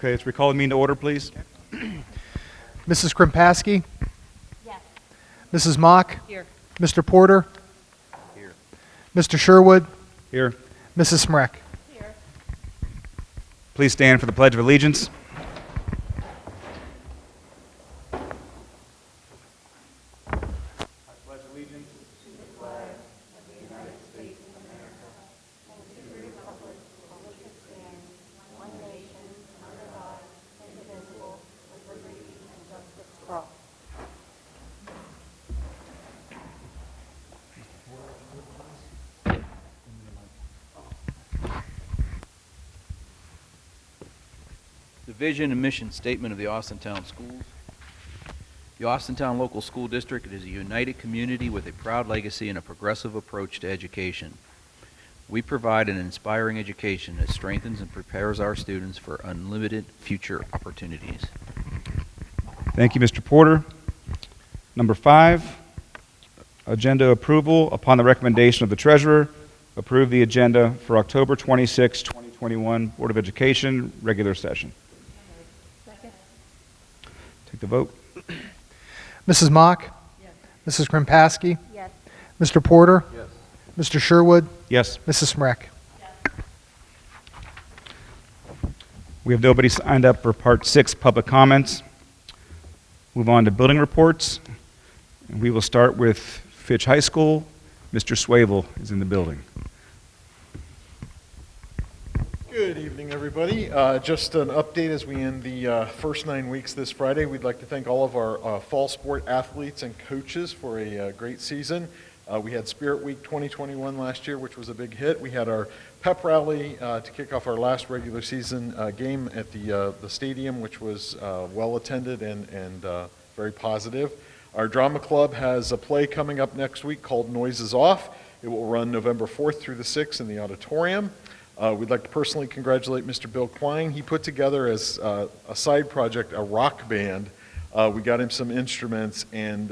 Okay, let's recall the meeting to order, please. Mrs. Krimpaski? Yes. Mrs. Mock? Here. Mr. Porter? Here. Mr. Sherwood? Here. Mrs. Smrek? Here. Please stand for the Pledge of Allegiance. The vision and mission statement of the Austintown Schools. The Austintown Local School District is a united community with a proud legacy and a progressive approach to education. We provide an inspiring education that strengthens and prepares our students for unlimited future opportunities. Thank you, Mr. Porter. Number 5, agenda approval. Upon the recommendation of the treasurer, approve the agenda for October 26, 2021 Board of Education regular session. Second. Take the vote. Mrs. Mock? Yes. Mrs. Krimpaski? Yes. Mr. Porter? Yes. Mr. Sherwood? Yes. Mrs. Smrek? We have nobody signed up for Part 6 public comments. Move on to building reports. And we will start with Fitch High School. Mr. Swavel is in the building. Good evening, everybody. Just an update as we end the first 9 weeks this Friday. We'd like to thank all of our fall sport athletes and coaches for a great season. We had Spirit Week 2021 last year, which was a big hit. We had our pep rally to kick off our last regular season game at the stadium, which was well attended and very positive. Our drama club has a play coming up next week called Noises Off. It will run November 4th through the 6th in the auditorium. We'd like to personally congratulate Mr. Bill Klein. He put together as a side project a rock band. We got him some instruments, and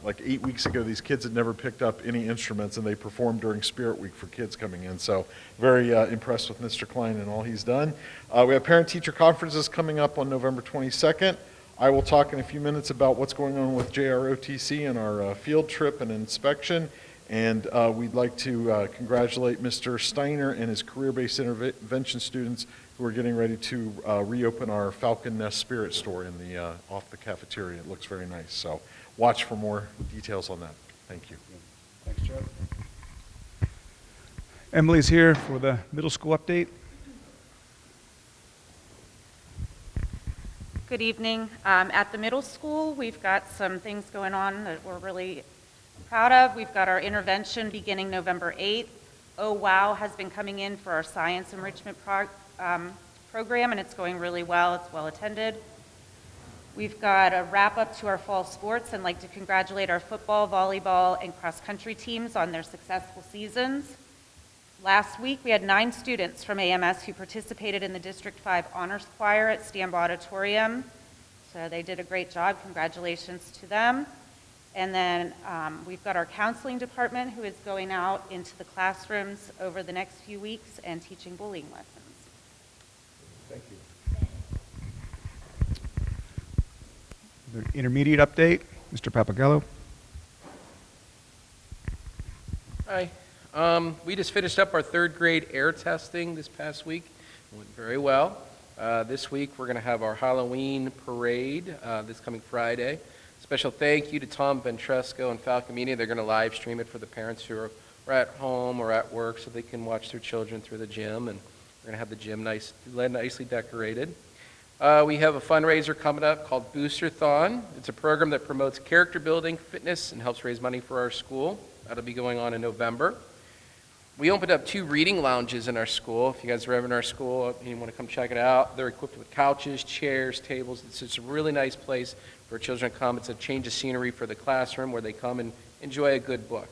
like 8 weeks ago, these kids had never picked up any instruments, and they performed during Spirit Week for kids coming in. So very impressed with Mr. Klein and all he's done. We have parent-teacher conferences coming up on November 22nd. I will talk in a few minutes about what's going on with JROTC and our field trip and inspection. And we'd like to congratulate Mr. Steiner and his career-based intervention students who are getting ready to reopen our Falcon Nest Spirit store in the off the cafeteria. It looks very nice. So watch for more details on that. Thank you. Thanks, Joe. Emily's here for the middle school update. Good evening. At the middle school, we've got some things going on that we're really proud of. We've got our intervention beginning November 8th. Oh Wow has been coming in for our science enrichment program, and it's going really well. It's well attended. We've got a wrap up to our fall sports and like to congratulate our football, volleyball, and cross country teams on their successful seasons. Last week, we had 9 students from AMS who participated in the District 5 Honors Choir at Stamb Auditorium. So they did a great job. Congratulations to them. And then we've got our counseling department who is going out into the classrooms over the next few weeks and teaching bullying lessons. Thank you. The intermediate update, Mr. Papagello. Hi. We just finished up our 3rd grade air testing this past week. It went very well. This week we're going to have our Halloween parade this coming Friday. Special thank you to Tom Ventresco and Falcon Media. They're going to live stream it for the parents who are at home or at work so they can watch their children through the gym. And we're going to have the gym nicely decorated. We have a fundraiser coming up called Boosterthon. It's a program that promotes character building, fitness, and helps raise money for our school. That'll be going on in November. We opened up 2 reading lounges in our school. If you guys are ever in our school and you want to come check it out, they're equipped with couches, chairs, tables. It's just a really nice place for children to come. It's a change of scenery for the classroom where they come and enjoy a good book.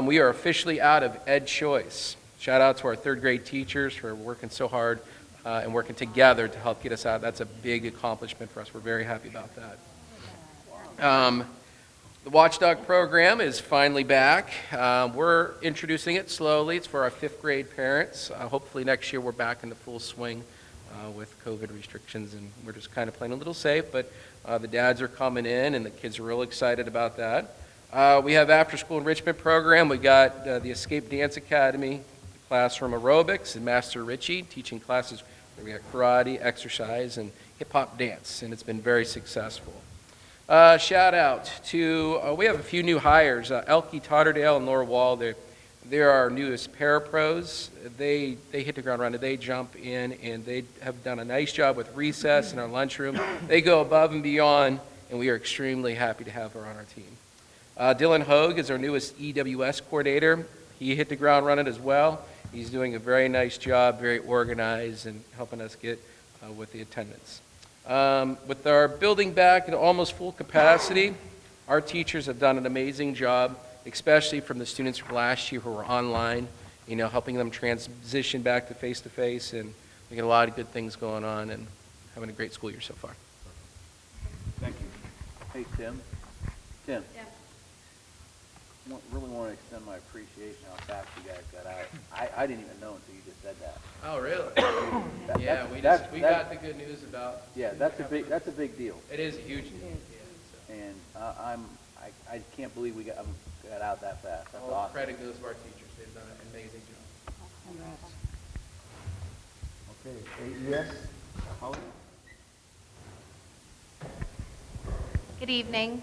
We are officially out of Ed Choice. Shout out to our 3rd grade teachers for working so hard and working together to help get us out. That's a big accomplishment for us. We're very happy about that. The Watchdog program is finally back. We're introducing it slowly. It's for our 5th grade parents. Hopefully next year we're back into full swing with COVID restrictions, and we're just kind of playing a little safe, but the dads are coming in, and the kids are real excited about that. We have after-school enrichment program. We got the Escape Dance Academy, classroom aerobics, and Master Richie teaching classes where we got karate, exercise, and hip-hop dance, and it's been very successful. Shout out to, we have a few new hires, Elke Totterdale and Laura Wall. They're our newest parapros. They hit the ground running. They jump in, and they have done a nice job with recess and our lunchroom. They go above and beyond, and we are extremely happy to have her on our team. Dylan Hogue is our newest EWS coordinator. He hit the ground running as well. He's doing a very nice job, very organized, and helping us get with the attendance. With our building back at almost full capacity, our teachers have done an amazing job, especially from the students from last year who were online, helping them transition back to face-to-face, and we got a lot of good things going on and having a great school year so far. Thank you. Hey, Tim. Tim. Yeah. Really want to extend my appreciation how fast you guys got out. I didn't even know until you just said that. Oh, really? Yeah, we got the good news about. Yeah, that's a big deal. It is a huge deal. Yeah, And I can't believe we got out that fast. That's all awesome. credit goes to our teachers. They've done an amazing job. Okay, AES. Holly? Good evening.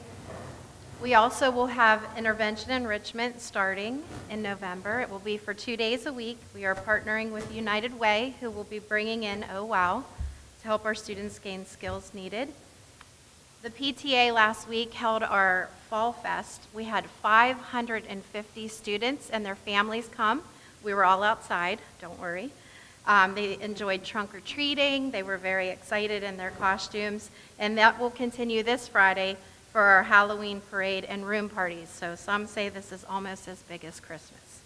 We also will have intervention enrichment starting in November. It will be for 2 days a week. We are partnering with United Way, who will be bringing in Oh Wow to help our students gain skills needed. The PTA last week held our Fall Fest. We had 550 students and their families come. We were all outside, don't worry. They enjoyed trunk or treating. They were very excited in their costumes. And that will continue this Friday for our Halloween parade and room parties. So some say this is almost as big as Christmas.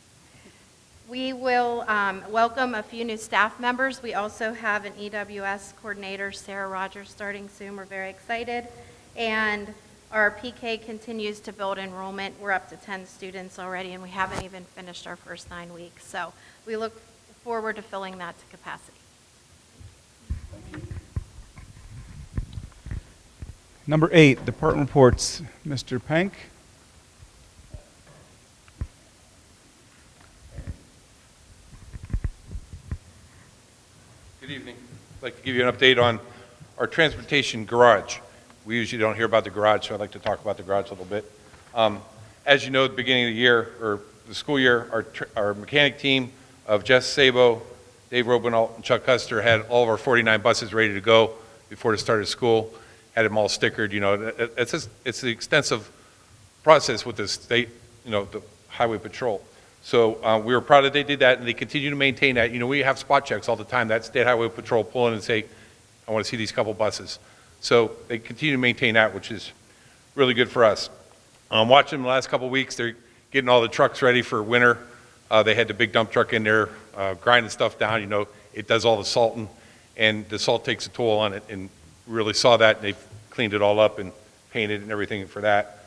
We will welcome a few new staff members. We also have an EWS coordinator, Sarah Rogers, starting soon. We're very excited. And our PK continues to build enrollment. We're up to 10 students already, and we haven't even finished our first 9 weeks. So we look forward to filling that to capacity. Thank you. Number 8, department reports. Mr. Pank. Good evening. I'd like to give you an update on our transportation garage. We usually don't hear about the garage, so I'd like to talk about the garage a little bit. As you know, at the beginning of the year, or the school year, our mechanic team of Jess Sabo, Dave Robinault, and Chuck Custer had all of our 49 buses ready to go before the start of school. Had them all stickered. It's an extensive process with the state, the highway patrol. So we were proud that they did that, and they continue to maintain that. We have spot checks all the time. That state highway patrol pull in and say, I want to see these couple buses. So they continue to maintain that, which is really good for us. Watching them the last couple weeks, they're getting all the trucks ready for winter. They had the big dump truck in there grinding stuff down. It does all the salting, and the salt takes a toll on it, and really saw that, and they've cleaned it all up and painted and everything for that.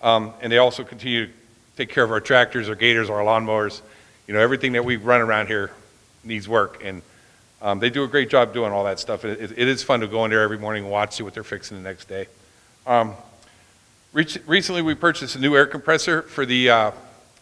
And they also continue to take care of our tractors, our gators, our lawnmowers. Everything that we run around here needs work, and they do a great job doing all that stuff. It is fun to go in there every morning and watch, see what they're fixing the next day. Recently, we purchased a new air compressor for the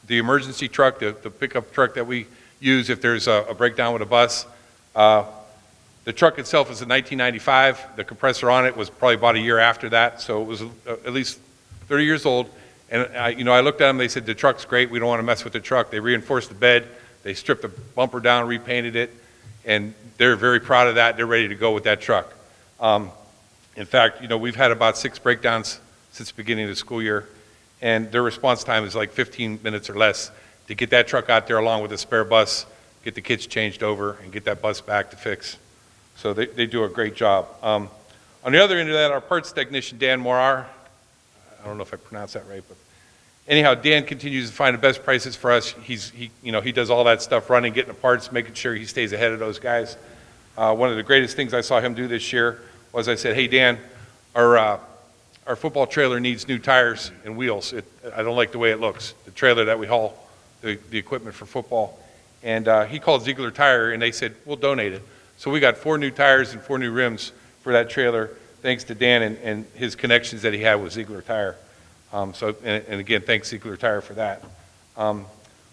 emergency truck, the pickup truck that we use if there's a breakdown with a bus. The truck itself is a 1995. The compressor on it was probably about a year after that, so it was at least 30 years old. And I looked at them. They said the truck's great. We don't want to mess with the truck. They reinforced the bed. They stripped the bumper down, repainted it, and they're very proud of that. They're ready to go with that truck. In fact, we've had about 6 breakdowns since the beginning of the school year, and their response time is like 15 minutes or less to get that truck out there along with a spare bus, get the kids changed over, and get that bus back to fix. So they do a great job. On the other end of that, our parts technician, Dan Morar, I don't know if I pronounced that right, but anyhow, Dan continues to find the best prices for us. He does all that stuff, running, getting the parts, making sure he stays ahead of those guys. One of the greatest things I saw him do this year was I said, hey, Dan, our football trailer needs new tires and wheels. I don't like the way it looks, the trailer that we haul the equipment for football. And he called Ziegler Tire, and they said, we'll donate it. So we got 4 new tires and 4 new rims for that trailer, thanks to Dan and his connections that he had with Ziegler Tire. And again, thanks Ziegler Tire for that.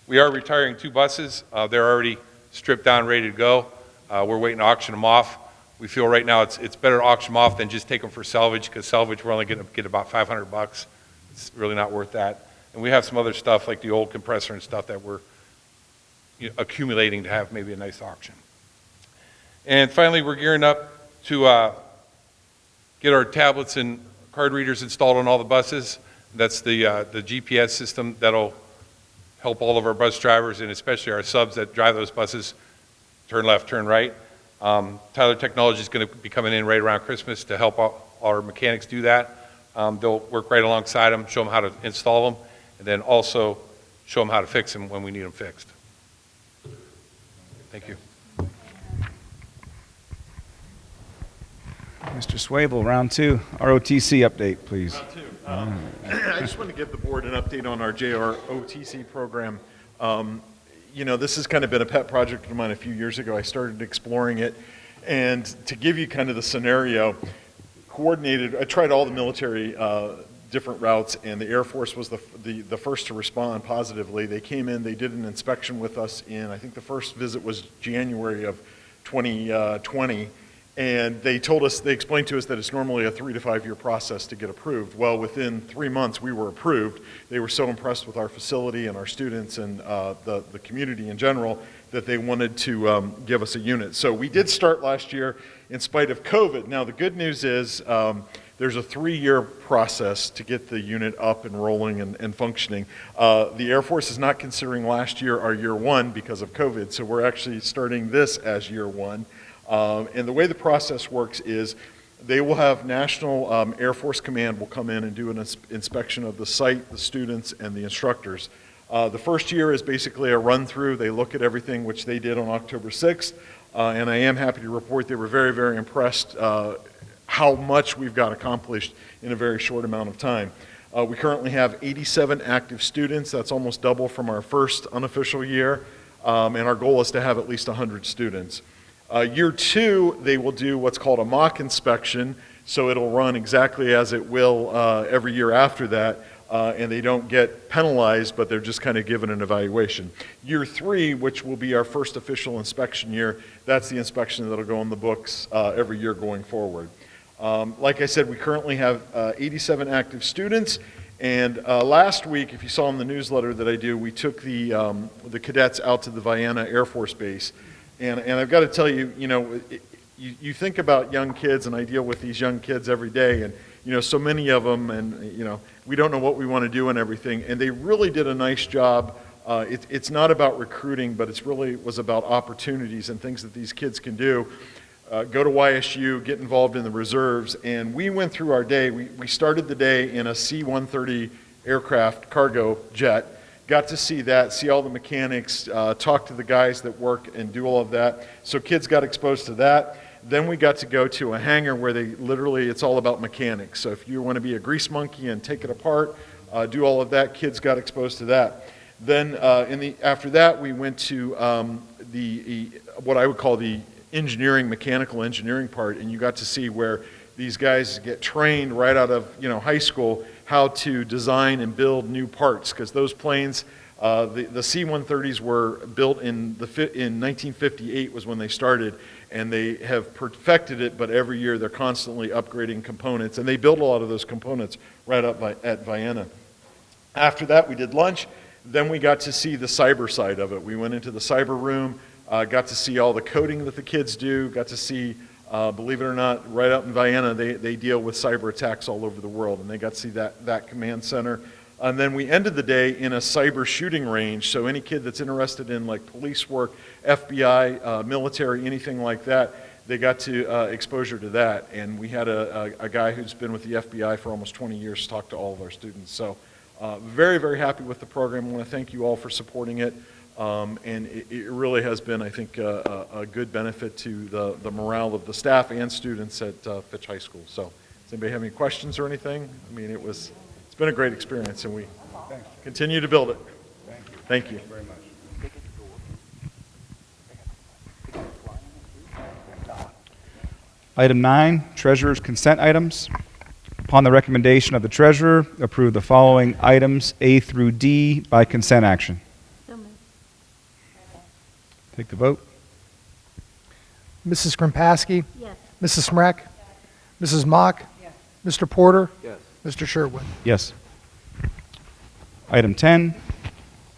We are retiring 2 buses. They're already stripped down, ready to go. We're waiting to auction them off. We feel right now it's better to auction them off than just take them for salvage, because salvage we're only going to get about $500. It's really not worth that. And we have some other stuff like the old compressor and stuff that we're accumulating to have maybe a nice auction. And finally, we're gearing up to get our tablets and card readers installed on all the buses. That's the GPS system that'll help all of our bus drivers, and especially our subs that drive those buses, turn left, turn right. Tyler Technology is going to be coming in right around Christmas to help our mechanics do that. They'll work right alongside them, show them how to install them, and then also show them how to fix them when we need them fixed. Thank you. Mr. Swable, round 2, ROTC update, please. I just want to give the board an update on our JROTC program. This has kind of been a pet project of mine a few years ago. I started exploring it, and to give you kind of the scenario, I tried all the military different routes, and the Air Force was the first to respond positively. They came in, they did an inspection with us I think the first visit was January of 2020, and they explained to us that it's normally a 3 to 5 year process to get approved. Well, within 3 months we were approved. They were so impressed with our facility and our students and the community in general that they wanted to give us a unit. So we did start last year in spite of COVID. Now the good news is there's a 3-year process to get the unit up and rolling and functioning. The Air Force is not considering last year our year 1 because of COVID, so we're actually starting this as year 1. And the way the process works is they will have National Air Force Command will come in and do an inspection of the site, the students, and the instructors. The first year is basically a run-through. They look at everything, which they did on October 6th, and I am happy to report they were very, very impressed how much we've got accomplished in a very short amount of time. We currently have 87 active students. That's almost double from our first unofficial year, and our goal is to have at least 100 students. Year 2, they will do what's called a mock inspection, so it'll run exactly as it will every year after that, and they don't get penalized, but they're just kind of given an evaluation. Year 3, which will be our first official inspection year, that's the inspection that'll go in the books every year going forward. Like I said, we currently have 87 active students, and last week, if you saw in the newsletter that I do, we took the cadets out to the Vienna Air Force Base. And I've got to tell you, you think about young kids, and I deal with these young kids every day, and so many of them, and we don't know what we want to do and everything, and they really did a nice job. It's not about recruiting, but it really was about opportunities and things that these kids can do. Go to YSU, get involved in the reserves, and we went through our day. We started the day in a C-130 aircraft cargo jet. Got to see that, see all the mechanics, talk to the guys that work and do all of that. So kids got exposed to that. Then we got to go to a hangar where it's all about mechanics. So if you want to be a grease monkey and take it apart, do all of that, kids got exposed to that. Then after that, we went to what I would call the mechanical engineering part, and you got to see where these guys get trained right out of high school how to design and build new parts, because those planes, the C-130s were built in 1958 was when they started, and they have perfected it, but every year they're constantly upgrading components, and they build a lot of those components right up at Vienna. After that, we did lunch. Then we got to see the cyber side of it. We went into the cyber room, got to see all the coding that the kids do, got to see believe it or not, right out in Vienna, they deal with cyber attacks all over the world, and they got to see that command center. And then we ended the day in a cyber shooting range, so any kid that's interested in like police work, FBI, military, anything like that, they got to exposure to that. And we had a guy who's been with the FBI for almost 20 years talk to all of our students. So very, very happy with the program. I want to thank you all for supporting it. And it really has been, I think, a good benefit to the morale of the staff and students at Fitch High School. So does anybody have any questions or anything? I mean, it's been a great experience, and we continue to build it. Thank you. Very much. Item 9, Treasurer's consent items. Upon the recommendation of the Treasurer, approve the following items A through D by consent action. So moved. Take the vote. Mrs. Krimpaski? Yes. Mrs. Smrek? Mrs. Mock? Mr. Porter? Yes. Mr. Sherwood? Yes. Item 10,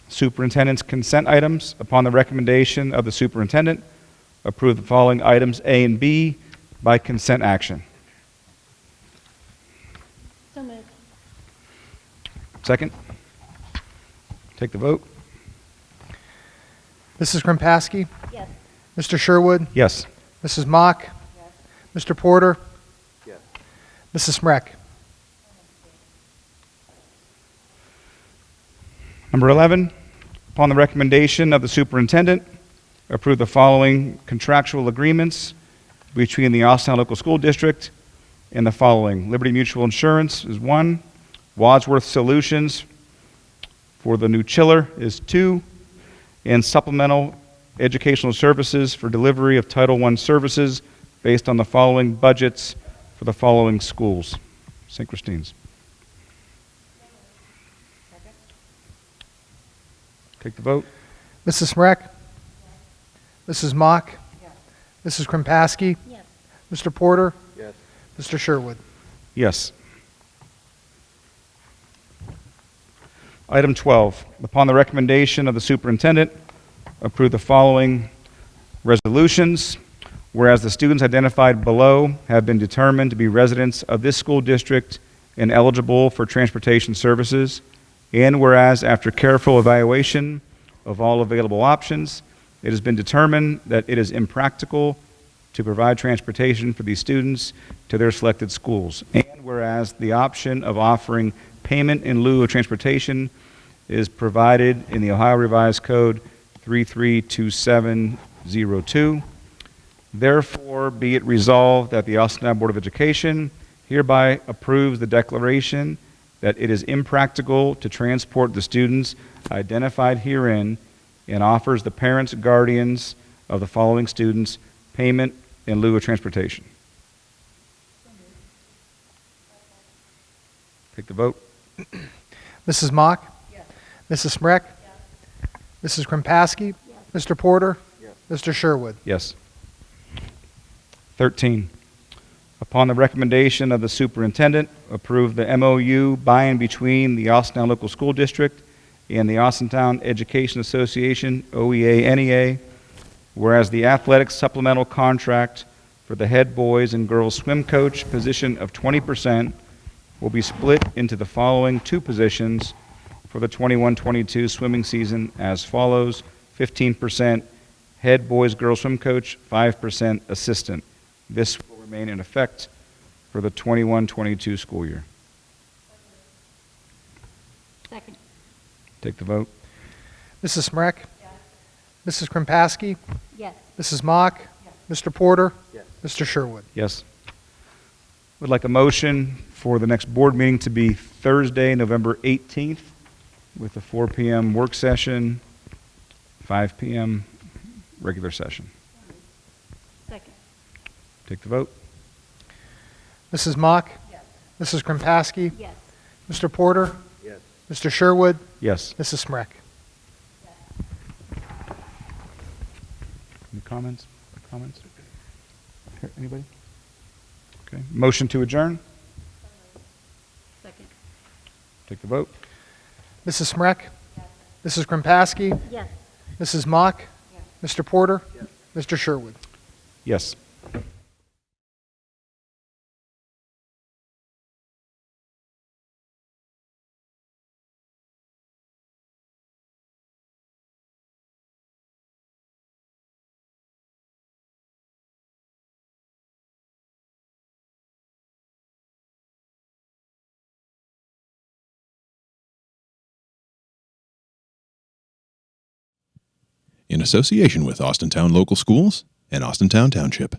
Superintendent's consent items. Upon the recommendation of the Superintendent, approve the following items A and B by consent action. So moved. Second. Take the vote. Mrs. Krimpaski? Yes. Mr. Sherwood? Yes. Mrs. Mock? Mr. Porter? Yes. Mrs. Smrek? Number 11, upon the recommendation of the Superintendent, approve the following contractual agreements between the Austintown Local School District and the following. Liberty Mutual Insurance is 1. Wadsworth Solutions for the new chiller is 2. And supplemental educational services for delivery of Title I services based on the following budgets for the following schools. St. Christine's. Take the vote. Mrs. Smrek? Mrs. Mock? Mrs. Krimpaski? Yes. Mr. Porter? Yes. Mr. Sherwood? Yes. Item 12, upon the recommendation of the superintendent, approve the following resolutions. Whereas the students identified below have been determined to be residents of this school district and eligible for transportation services, and whereas after careful evaluation of all available options, it has been determined that it is impractical to provide transportation for these students to their selected schools. And whereas the option of offering payment in lieu of transportation is provided in the Ohio Revised Code 332702. Therefore, be it resolved that the Austintown Board of Education hereby approves the declaration that it is impractical to transport the students identified herein and offers the parents, guardians of the following students payment in lieu of transportation. Take the vote. Mrs. Mock? Mrs. Smrek? Mrs. Krimpaski? Mr. Porter? Mr. Sherwood? Yes. 13, upon the recommendation of the superintendent, approve the MOU by and between the Austintown Local School District and the Austintown Education Association, OEA-NEA, whereas the athletic supplemental contract for the head boys and girls swim coach position of 20% will be split into the following two positions for the 21-22 swimming season as follows: 15% head boys girls swim coach, 5% assistant. This will remain in effect for the 21-22 school year. Second. Take the vote. Mrs. Smrek? Mrs. Krimpaski? Yes. Mrs. Mock? Mr. Porter? Mr. Sherwood? Yes. Would like a motion for the next board meeting to be Thursday, November 18th, with a 4 p.m. work session, 5 p.m. regular session. Second. Take the vote. Mrs. Mock? Mrs. Krimpaski? Yes. Mr. Porter? Yes. Mr. Sherwood? Yes. Mrs. Smrek? Any comments? Comments? Here, anybody? Okay. Motion to adjourn. Second. Take the vote. Mrs. Smrek? Mrs. Krimpaski? Yes. Mrs. Mock? Mr. Porter? Mr. Sherwood? Yes. In association with Austintown Local Schools and Austintown Township.